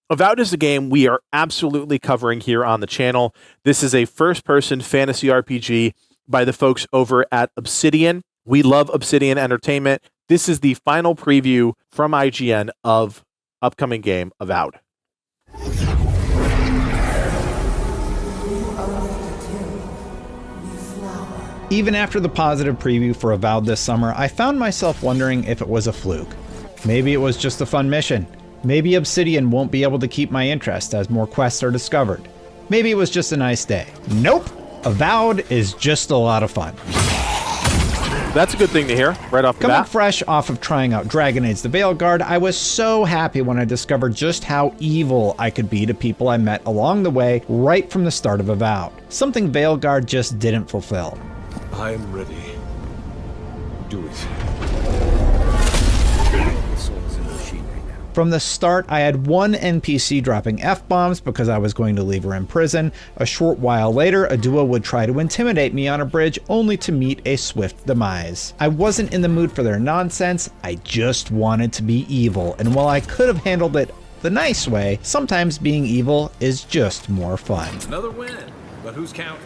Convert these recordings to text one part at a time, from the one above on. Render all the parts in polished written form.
Avowed is a game we are absolutely covering here on the channel. This is a first-person fantasy RPG by the folks over at Obsidian. We love Obsidian Entertainment. This is the final preview from IGN of upcoming game Avowed. Even after the positive preview for Avowed this summer, I found myself wondering if it was a fluke. Maybe it was just a fun mission. Maybe Obsidian won't be able to keep my interest as more quests are discovered. Maybe it was just a nice day. Nope! Avowed is just a lot of fun. That's a good thing to hear, right off the bat. Coming fresh off of trying out Dragon Age the Veilguard, I was so happy when I discovered just how evil I could be to people I met along the way right from the start of Avowed. Something Veilguard just didn't fulfill. I am ready. Do it. From the start, I had one NPC dropping F-bombs because I was going to leave her in prison. A short while later, a duo would try to intimidate me on a bridge only to meet a swift demise. I wasn't in the mood for their nonsense, I just wanted to be evil, and while I could have handled it the nice way, sometimes being evil is just more fun. Another win, but who's counting?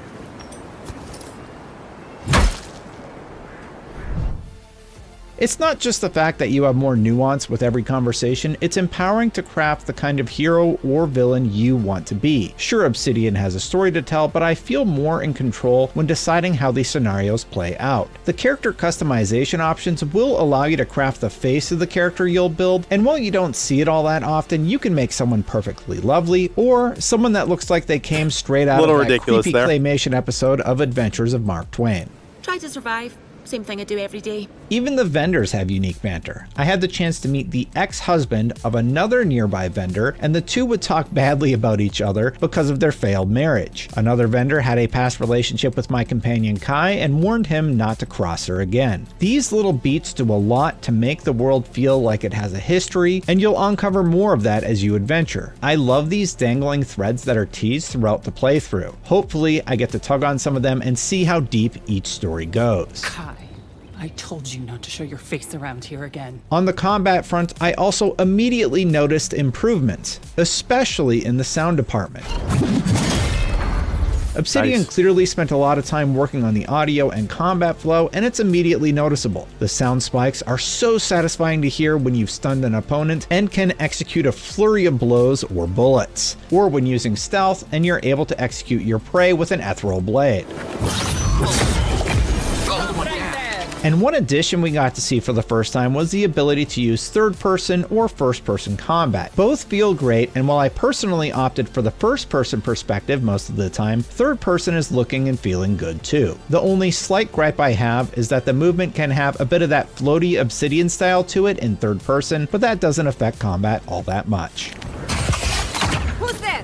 It's not just the fact that you have more nuance with every conversation, it's empowering to craft the kind of hero or villain you want to be. Sure, Obsidian has a story to tell, but I feel more in control when deciding how these scenarios play out. The character customization options will allow you to craft the face of the character you'll build, and while you don't see it all that often, you can make someone perfectly lovely, or someone that looks like they came straight out of that creepy claymation episode of Adventures of Mark Twain. Try to survive. Same thing I do every day. Even the vendors have unique banter. I had the chance to meet the ex-husband of another nearby vendor, and the two would talk badly about each other because of their failed marriage. Another vendor had a past relationship with my companion Kai and warned him not to cross her again. These little beats do a lot to make the world feel like it has a history, and you'll uncover more of that as you adventure. I love these dangling threads that are teased throughout the playthrough. Hopefully, I get to tug on some of them and see how deep each story goes. Kai, I told you not to show your face around here again. On the combat front, I also immediately noticed improvements, especially in the sound department. Obsidian clearly spent a lot of time working on the audio and combat flow, and it's immediately noticeable. The sound spikes are so satisfying to hear when you've stunned an opponent and can execute a flurry of blows or bullets, or when using stealth and you're able to execute your prey with an ethereal blade. And one addition we got to see for the first time was the ability to use third-person or first-person combat. Both feel great, and while I personally opted for the first-person perspective most of the time, third-person is looking and feeling good too. The only slight gripe I have is that the movement can have a bit of that floaty Obsidian style to it in third-person, but that doesn't affect combat all that much.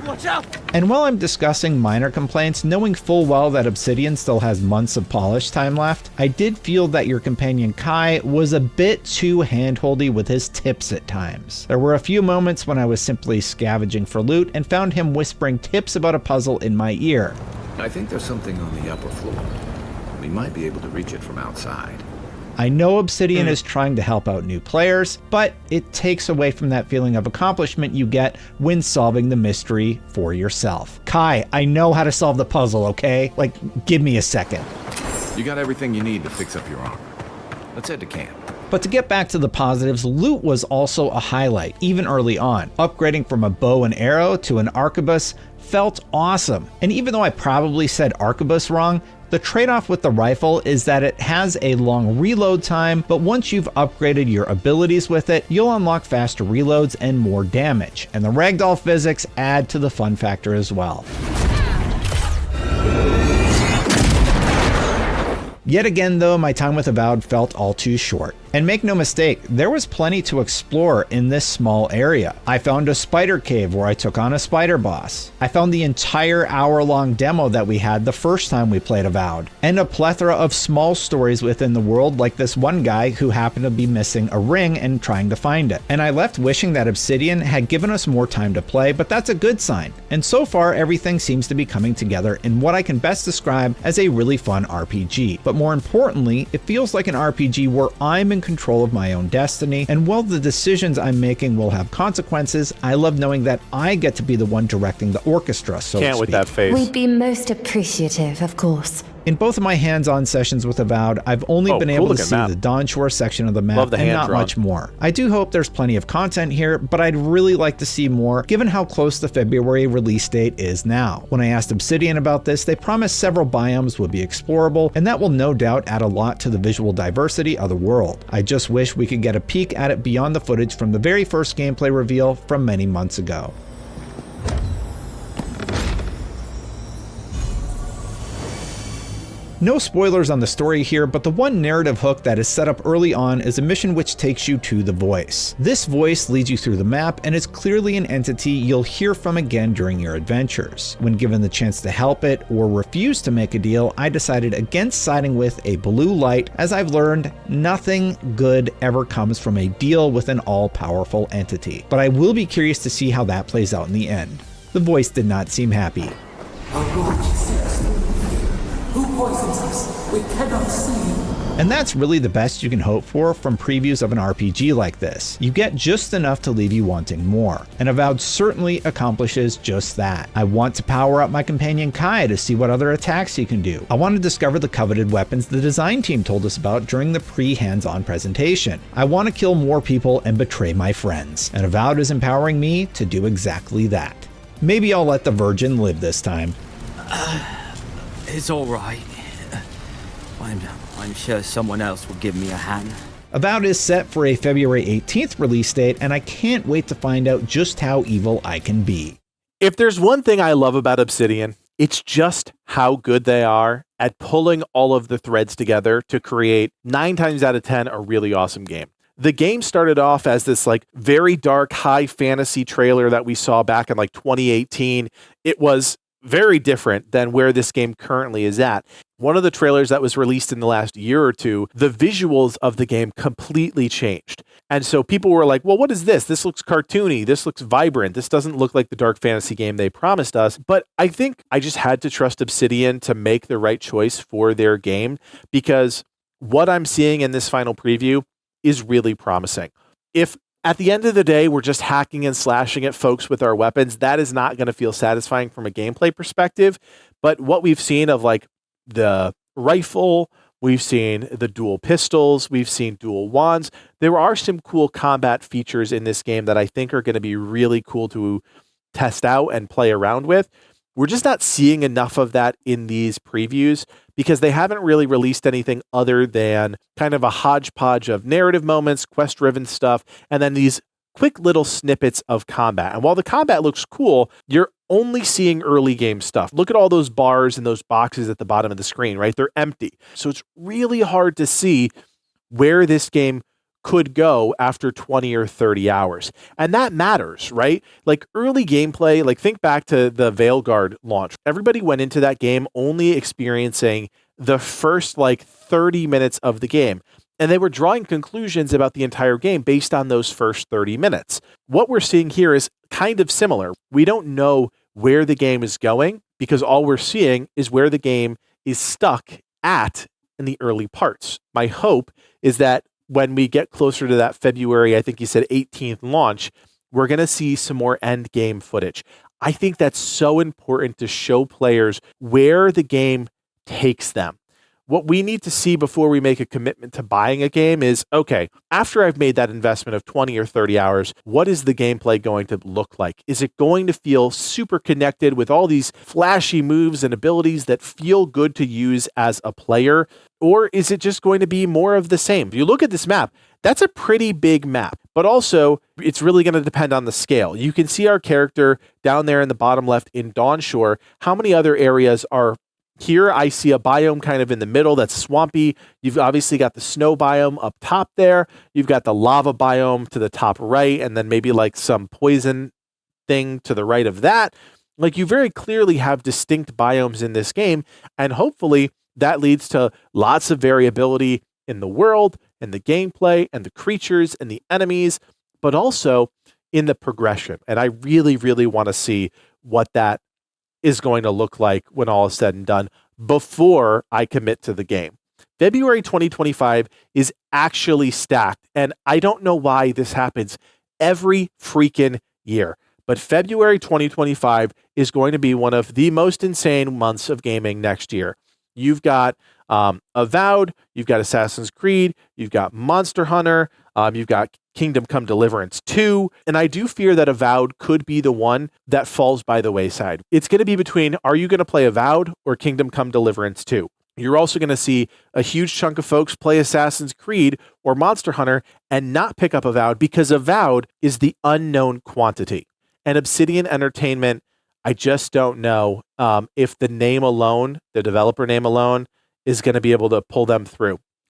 Watch out! And while I'm discussing minor complaints, knowing full well that Obsidian still has months of polish time left, I did feel that your companion Kai was a bit too handholdy with his tips at times. There were a few moments when I was simply scavenging for loot and found him whispering tips about a puzzle in my ear. I think there's something on the upper floor. We might be able to reach it from outside. I know Obsidian is trying to help out new players, but it takes away from that feeling of accomplishment you get when solving the mystery for yourself. Kai, I know how to solve the puzzle, okay? Like, give me a second. You got everything you need to fix up your armor. Let's head to camp. But to get back to the positives, loot was also a highlight, even early on. Upgrading from a bow and arrow to an arquebus felt awesome. And even though I probably said arquebus wrong, the trade-off with the rifle is that it has a long reload time, but once you've upgraded your abilities with it, you'll unlock faster reloads and more damage. And the ragdoll physics add to the fun factor as well. Yet again though, my time with Avowed felt all too short. And make no mistake, there was plenty to explore in this small area. I found a spider cave where I took on a spider boss. I found the entire hour-long demo that we had the first time we played Avowed, and a plethora of small stories within the world, like this one guy who happened to be missing a ring and trying to find it. And I left wishing that Obsidian had given us more time to play, but that's a good sign. And so far, everything seems to be coming together in what I can best describe as a really fun RPG. But more importantly, it feels like an RPG where I'm in control of my own destiny, and while the decisions I'm making will have consequences, I love knowing that I get to be the one directing the orchestra, so to Can't speak. with that face. We'd be most appreciative, of course. In both of my hands-on sessions with Avowed, I've only been able to see the Dawn Shore section of the map and not much more. I do hope there's plenty of content here, but I'd really like to see more given how close the February release date is now. When I asked Obsidian about this, they promised several biomes would be explorable, and that will no doubt add a lot to the visual diversity of the world. I just wish we could get a peek at it beyond the footage from the very first gameplay reveal from many months ago. No spoilers on the story here, but the one narrative hook that is set up early on is a mission which takes you to the Voice. This voice leads you through the map and is clearly an entity you'll hear from again during your adventures. When given the chance to help it or refuse to make a deal, I decided against siding with a blue light, as I've learned nothing good ever comes from a deal with an all-powerful entity. But I will be curious to see how that plays out in the end. The Voice did not seem happy. Who poisons us? We cannot see. And that's really the best you can hope for from previews of an RPG like this. You get just enough to leave you wanting more, and Avowed certainly accomplishes just that. I want to power up my companion Kai to see what other attacks he can do. I want to discover the coveted weapons the design team told us about during the pre-hands-on presentation. I want to kill more people and betray my friends, and Avowed is empowering me to do exactly that. Maybe I'll let the Virgin live this time. It's all right. I'm sure someone else will give me a hand. Avowed is set for a February 18th release date, and I can't wait to find out just how evil I can be. If there's one thing I love about Obsidian, it's just how good they are at pulling all of the threads together to create 9 times out of 10 a really awesome game. The game started off as this like very dark high fantasy trailer that we saw back in like 2018. It was very different than where this game currently is at. One of the trailers that was released in the last year or two, the visuals of the game completely changed. And so people were like, well, what is this? This looks cartoony. This looks vibrant. This doesn't look like the dark fantasy game they promised us. But I think I just had to trust Obsidian to make the right choice for their game, because what I'm seeing in this final preview is really promising. If at the end of the day, we're just hacking and slashing at folks with our weapons, that is not going to feel satisfying from a gameplay perspective. But what we've seen of like the rifle, we've seen the dual pistols, we've seen dual wands. There are some cool combat features in this game that I think are going to be really cool to test out and play around with. We're just not seeing enough of that in these previews because they haven't really released anything other than kind of a hodgepodge of narrative moments, quest-driven stuff, and then these quick little snippets of combat. And while the combat looks cool, you're only seeing early game stuff. Look at all those bars and those boxes at the bottom of the screen, right? They're empty. So it's really hard to see where this game could go after 20 or 30 hours. And that matters, right? Like early gameplay, like think back to the Veilguard launch. Everybody went into that game only experiencing the first like 30 minutes of the game. And they were drawing conclusions about the entire game based on those first 30 minutes. What we're seeing here is kind of similar. We don't know where the game is going because all we're seeing is where the game is stuck at in the early parts. My hope is that when we get closer to that February, I think you said 18th launch, we're going to see some more end game footage. I think that's so important to show players where the game takes them. What we need to see before we make a commitment to buying a game is, okay, after I've made that investment of 20 or 30 hours, what is the gameplay going to look like? Is it going to feel super connected with all these flashy moves and abilities that feel good to use as a player? Or is it just going to be more of the same? If you look at this map, that's a pretty big map, but also it's really going to depend on the scale. You can see our character down there in the bottom left in Dawn Shore. How many other areas are here? I see a biome kind of in the middle that's swampy. You've obviously got the snow biome up top there. You've got the lava biome to the top right, and then maybe like some poison thing to the right of that. Like you very clearly have distinct biomes in this game, and hopefully that leads to lots of variability in the world and the gameplay and the creatures and the enemies, but also in the progression. And I really, really want to see what that is going to look like when all is said and done before I commit to the game. February 2025 is actually stacked, and I don't know why this happens every freaking year. But February 2025 is going to be one of the most insane months of gaming next year. You've got Avowed, you've got Assassin's Creed, you've got Monster Hunter, you've got Kingdom Come Deliverance 2, and I do fear that Avowed could be the one that falls by the wayside. It's going to be between, are you going to play Avowed or Kingdom Come Deliverance 2? You're also going to see a huge chunk of folks play Assassin's Creed or Monster Hunter and not pick up Avowed because Avowed is the unknown quantity. And Obsidian Entertainment, I just don't know if the name alone, the developer name alone, is going to be able to pull them through.